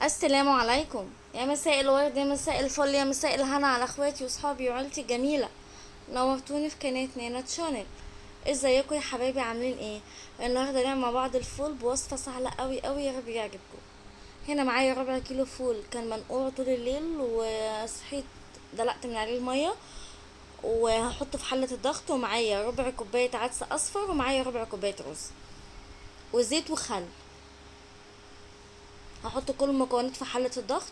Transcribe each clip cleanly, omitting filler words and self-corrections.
السلام عليكم، يا مساء الورد، يا مساء الفل، يا مساء الهنا على اخواتي واصحابي وعيلتي الجميله. نورتوني في قناه نانا تشانل. ازيكم يا حبايبي؟ عاملين ايه؟ النهارده نعمل مع بعض الفول بوصفه سهله قوي قوي، يا رب يعجبكم. هنا معايا ربع كيلو فول كان منقوع طول الليل وصحيت، دلقت من عليه الميه وهحطه في حله الضغط، ومعايا ربع كوبايه عدس اصفر، ومعايا ربع كوبايه رز وزيت وخل. هحط كل المكونات في حله الضغط،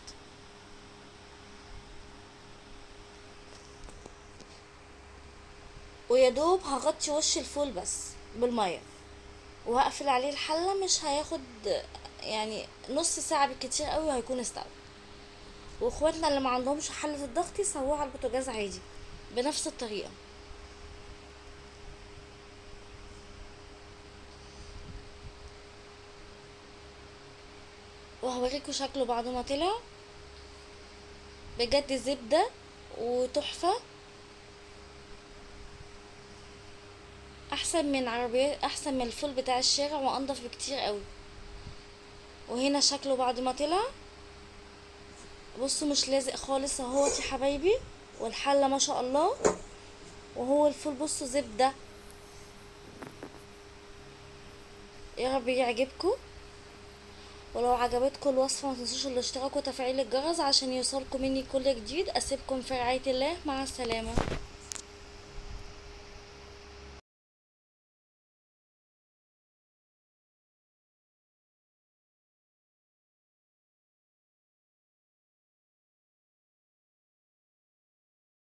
ويا دوب هغطي وش الفول بس بالميه، وهقفل عليه الحله. مش هياخد يعني نص ساعه بالكتير قوي وهيكون استوى. واخواتنا اللي ما عندهمش حله الضغط يسووه على البوتاجاز عادي بنفس الطريقه. وهوريكم شكله بعد ما طلع. بجد زبده وتحفه، احسن من عربيات، احسن من الفول بتاع الشارع، وانضف بكتير قوي. وهنا شكله بعد ما طلع، بصوا مش لازق خالص اهوت يا حبايبي، والحله ما شاء الله. وهو الفول بصوا زبده. يا رب يعجبكم. ولو عجبتكم الوصفه ما تنسوش الاشتراك وتفعيل الجرس عشان يوصلكم مني كل جديد. اسيبكم في رعايه الله، مع السلامه.